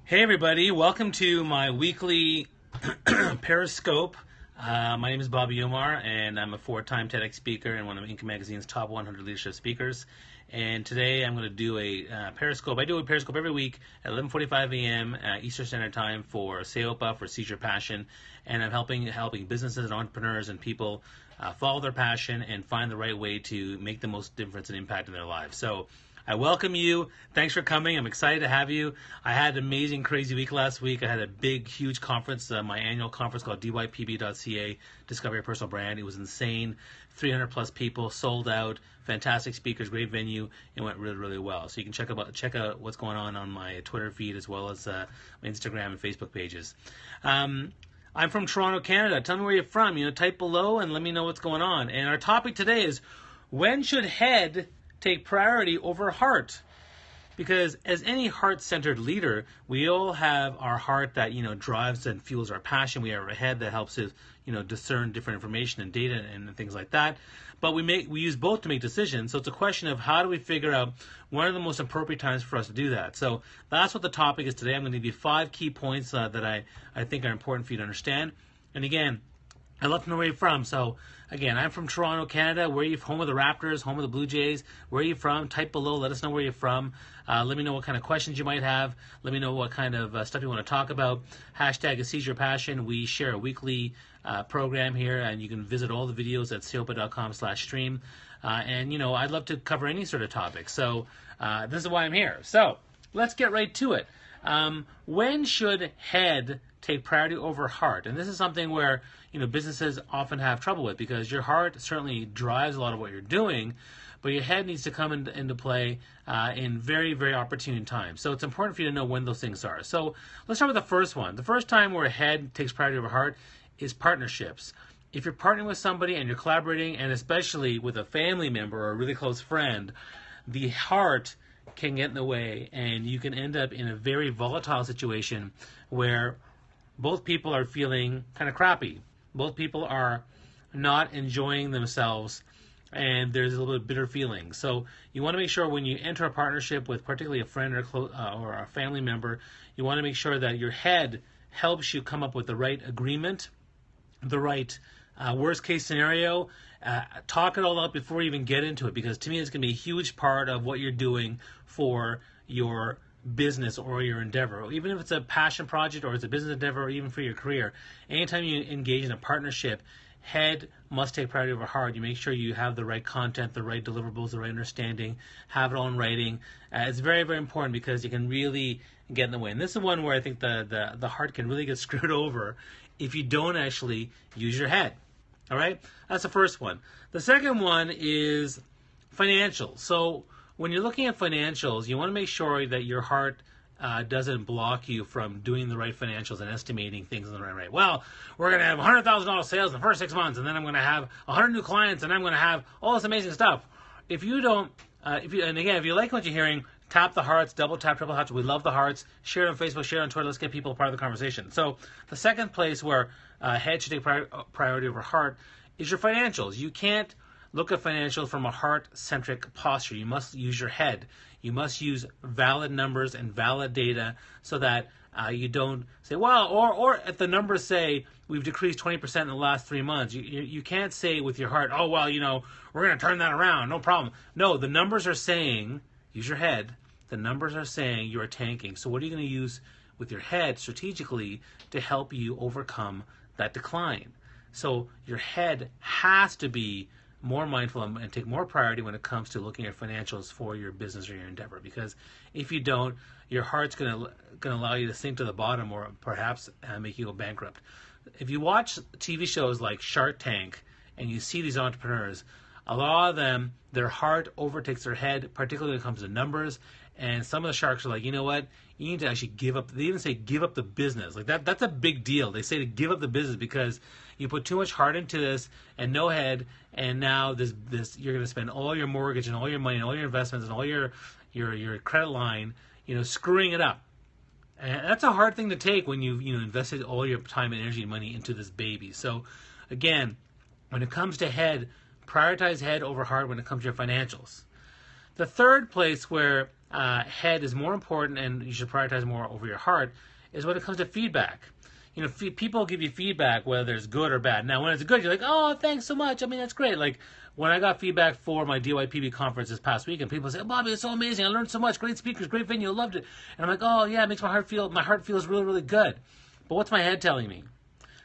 Hey everybody, welcome to my weekly Periscope. My name is Bobby Omar and I'm a four-time TEDx speaker and one of Inc. Magazine's top 100 leadership speakers. And today I'm going to do a Periscope. I do a Periscope every week at 11:45 a.m. Eastern Standard Time for SEOPA, for Seize Your Passion. And I'm helping businesses and entrepreneurs and people follow their passion and find the right way to make the most difference and impact in their lives. So I welcome you. Thanks for coming. I'm excited to have you. I had an amazing, crazy week last week. I had a big, huge conference, my annual conference called DYPB.ca, Discover Your Personal Brand. It was insane. 300 plus people, sold out, fantastic speakers, great venue. It went really, really well. So you can check out what's going on my Twitter feed as well as my Instagram and Facebook pages. I'm from Toronto, Canada. Tell me where you're from. Type below and let me know what's going on. And our topic today is, when should head take priority over heart? Because as any heart-centered leader, we all have our heart that drives and fuels our passion. We have our head that helps us discern different information and data and things like that. But we use both to make decisions. So it's a question of, how do we figure out when are the most appropriate times for us to do that? So that's what the topic is today. I'm going to give you 5 key points that I think are important for you to understand. And again, I'd love to know where you're from. So, again, I'm from Toronto, Canada. Where are you? Home of the Raptors, home of the Blue Jays. Where are you from? Type below. Let us know where you're from. Let me know what kind of questions you might have. Let me know what kind of stuff you want to talk about. Hashtag is Seize Your Passion. We share a weekly program here, and you can visit all the videos at seopa.com/stream. And, I'd love to cover any sort of topic. So, this is why I'm here. So, let's get right to it. When should head take priority over heart? And this is something where businesses often have trouble with, because your heart certainly drives a lot of what you're doing, but your head needs to come into play in very, very opportune times. So it's important for you to know when those things are. So let's start with the first one. The first time where head takes priority over heart is partnerships. If you're partnering with somebody and you're collaborating, and especially with a family member or a really close friend, the heart can get in the way, and you can end up in a very volatile situation where both people are feeling kind of crappy. Both people are not enjoying themselves, and there's a little bit of bitter feeling. So you want to make sure when you enter a partnership with particularly a friend or a family member, you want to make sure that your head helps you come up with the right agreement, the right worst case scenario. Talk it all out before you even get into it, because to me it's going to be a huge part of what you're doing for your business or your endeavor. Even if it's a passion project or it's a business endeavor, or even for your career, anytime you engage in a partnership, head must take priority over heart. You make sure you have the right content, the right deliverables, the right understanding, have it all in writing. It's very, very important, because you can really get in the way. And this is one where I think the heart can really get screwed over if you don't actually use your head. All right? That's the first one. The second one is financials. So when you're looking at financials, you want to make sure that your heart doesn't block you from doing the right financials and estimating things in the right way. Well, we're going to have $100,000 sales in the first 6 months, and then I'm going to have 100 new clients, and I'm going to have all this amazing stuff. If you don't, if you like what you're hearing, tap the hearts, double tap, triple tap. We love the hearts. Share it on Facebook, share it on Twitter. Let's get people a part of the conversation. So the second place where head should take priority over heart is your financials. You can't look at financials from a heart-centric posture. You must use your head. You must use valid numbers and valid data, so that you don't say, well, or if the numbers say we've decreased 20% in the last 3 months, you can't say with your heart, oh, well, we're going to turn that around, no problem. No, the numbers are saying, use your head, the numbers are saying you are tanking. So what are you going to use with your head strategically to help you overcome that decline? So your head has to be more mindful and take more priority when it comes to looking at financials for your business or your endeavor. Because if you don't, your heart's going to allow you to sink to the bottom, or perhaps make you go bankrupt. If you watch TV shows like Shark Tank and you see these entrepreneurs, a lot of them, their heart overtakes their head, particularly when it comes to numbers. And some of the sharks are like, you know what? You need to actually give up. They even say give up the business. Like that's a big deal. They say to give up the business because you put too much heart into this and no head, and now this you're going to spend all your mortgage and all your money and all your investments and all your credit line, screwing it up. And that's a hard thing to take when you've invested all your time and energy and money into this baby. So again, when it comes to head, prioritize head over heart when it comes to your financials. The third place where head is more important and you should prioritize more over your heart is when it comes to feedback. People give you feedback whether it's good or bad. Now, when it's good, you're like, oh, thanks so much. I mean, that's great. Like, when I got feedback for my DYPB conference this past week, and people say, oh, Bobby, it's so amazing. I learned so much. Great speakers, great venue. I loved it. And I'm like, oh, yeah, it makes my heart feels really, really good. But what's my head telling me?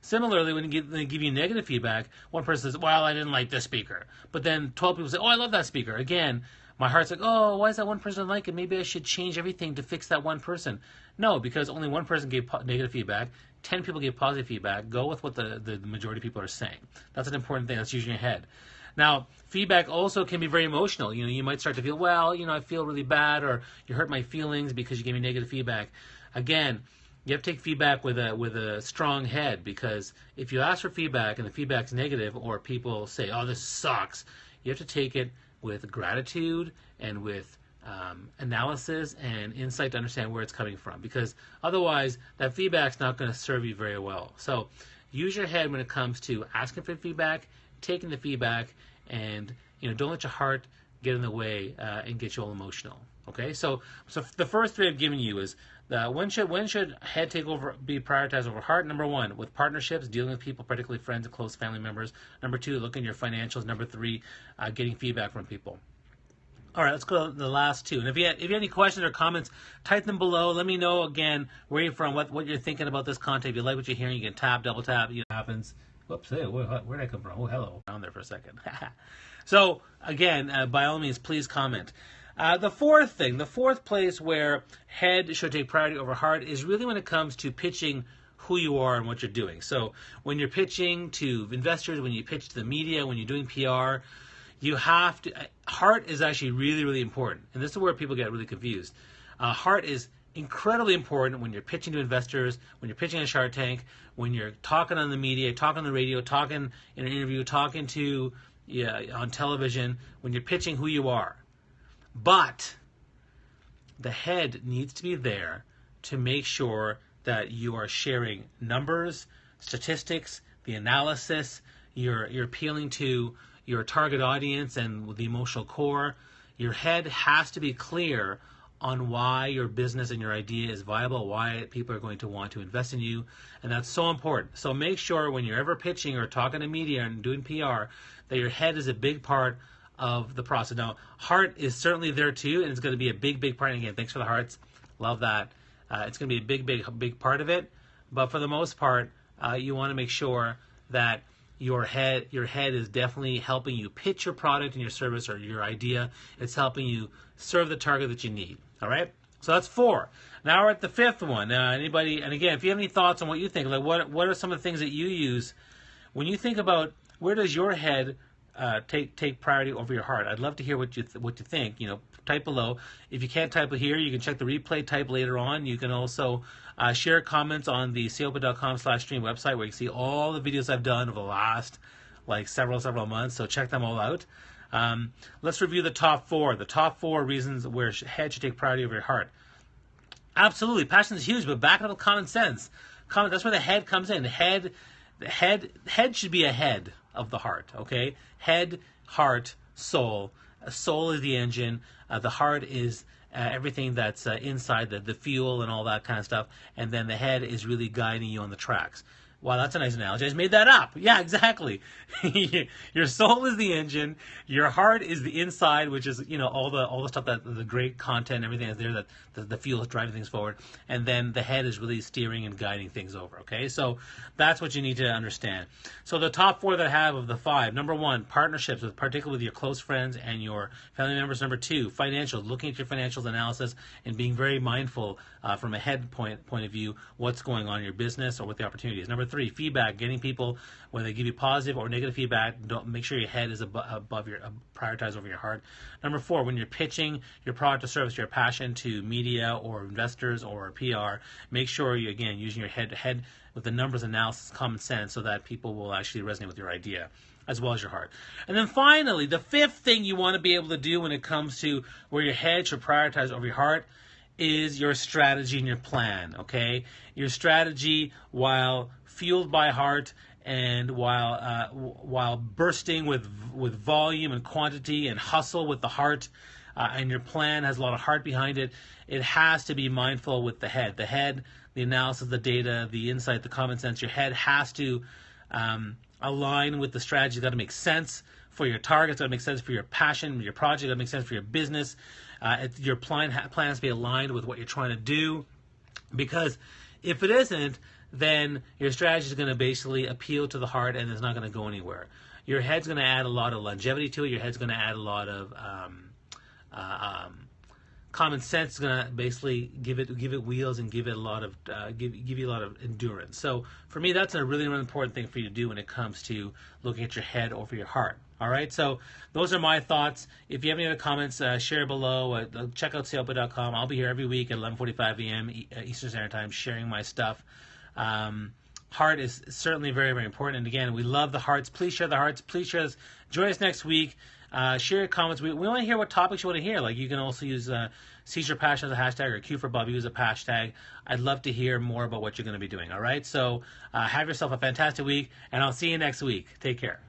Similarly, when they give you negative feedback, one person says, well, I didn't like this speaker. But then 12 people say, oh, I love that speaker. Again, my heart's like, oh, why is that one person like it? Maybe I should change everything to fix that one person. No, because only one person gave negative feedback. 10 people gave positive feedback. Go with what the majority of people are saying. That's an important thing. That's using your head. Now, feedback also can be very emotional. You might start to feel, well, I feel really bad, or you hurt my feelings because you gave me negative feedback. Again, you have to take feedback with a strong head, because if you ask for feedback and the feedback's negative, or people say, oh, this sucks, you have to take it with gratitude and with analysis and insight to understand where it's coming from, because otherwise that feedback's not going to serve you very well. So use your head when it comes to asking for feedback, taking the feedback, and don't let your heart get in the way and get you all emotional. Okay, so the first three I've given you is when should head be prioritized over heart? Number one, with partnerships, dealing with people, particularly friends and close family members. Number two, looking at your financials. Number three, getting feedback from people. All right, let's go to the last two. And if you have any questions or comments, type them below. Let me know again where you're from, what you're thinking about this content. If you like what you're hearing, you can tap, double tap. It happens. Whoops, hey, where did I come from? Oh, hello. Down there for a second. So again, by all means, please comment. The fourth place where head should take priority over heart is really when it comes to pitching who you are and what you're doing. So when you're pitching to investors, when you pitch to the media, when you're doing PR, you have to, heart is actually really, really important. And this is where people get really confused. Heart is incredibly important when you're pitching to investors, when you're pitching on Shark Tank, when you're talking on the media, talking on the radio, talking in an interview, talking to on television, when you're pitching who you are. But the head needs to be there to make sure that you are sharing numbers, statistics, the analysis, you're appealing to your target audience and the emotional core. Your head has to be clear on why your business and your idea is viable, why people are going to want to invest in you, and that's so important. So make sure when you're ever pitching or talking to media and doing PR that your head is a big part of the process. Now, heart is certainly there too, and it's going to be a big, big part. And again, thanks for the hearts. Love that. It's going to be a big, big part of it. But for the most part, you want to make sure that your head is definitely helping you pitch your product and your service or your idea. It's helping you serve the target that you need. All right? So that's 4. Now we're at the 5th one. Anybody? And again, if you have any thoughts on what you think, like what are some of the things that you use when you think about where does your head take priority over your heart? I'd love to hear what you think. Type below. If you can't type it here, you can check the replay. Type later on. You can also share comments on the sayopa.com/stream website, where you can see all the videos I've done over the last several months. So check them all out. Let's review the top 4. The top 4 reasons where head should take priority over your heart. Absolutely, passion is huge, but back it up with common sense. That's where the head comes in. The head should be ahead of the heart. Okay, head, heart, soul. Soul is the engine. The heart is everything that's inside the fuel and all that kind of stuff. And then the head is really guiding you on the tracks. Wow, that's a nice analogy. I just made that up. Yeah, exactly. Your soul is the engine. Your heart is the inside, which is all the stuff that the great content, everything is there that the fuel is driving things forward. And then the head is really steering and guiding things over. Okay, so that's what you need to understand. So the top 4 that I have of the 5. Number 1, partnerships, particularly with your close friends and your family members. Number 2, financials, looking at your financials analysis and being very mindful from a head point of view, what's going on in your business or what the opportunity is. Number 3, feedback, getting people when they give you positive or negative feedback. Don't make sure your head is above your prioritized over your heart. Number 4, when you're pitching your product or service, your passion to media or investors or PR, make sure you again using your head with the numbers, analysis, common sense, so that people will actually resonate with your idea as well as your heart. And then finally, the 5th thing you want to be able to do when it comes to where your head should prioritize over your heart is your strategy and your plan, okay? Your strategy, while fueled by heart and while bursting with volume and quantity and hustle with the heart, and your plan has a lot of heart behind it, it has to be mindful with the head. The head, the analysis, the data, the insight, the common sense. Your head has to align with the strategy. It's got to make sense for your targets. It's got to make sense for your passion, your project. It's got to make sense for your business. Your plan has to be aligned with what you're trying to do. Because if it isn't, then your strategy is going to basically appeal to the heart and it's not going to go anywhere. Your head's going to add a lot of longevity to it. Your head's going to add a lot of common sense. Is going to basically give it wheels and give it a lot of give you a lot of endurance. So for me, that's a really, really important thing for you to do when it comes to looking at your head over your heart. All right, so those are my thoughts. If you have any other comments, share below. Check out salepo.com. I'll be here every week at 11:45 a.m. Eastern Standard Time sharing my stuff. Heart is certainly very, very important. And again, we love the hearts. Please share the hearts. Please share us. Join us next week. Share your comments. We want to hear what topics you want to hear. Like you can also use Seize Your Passion as a hashtag or Q for Bobby as a hashtag. I'd love to hear more about what you're going to be doing. All right, so have yourself a fantastic week, and I'll see you next week. Take care.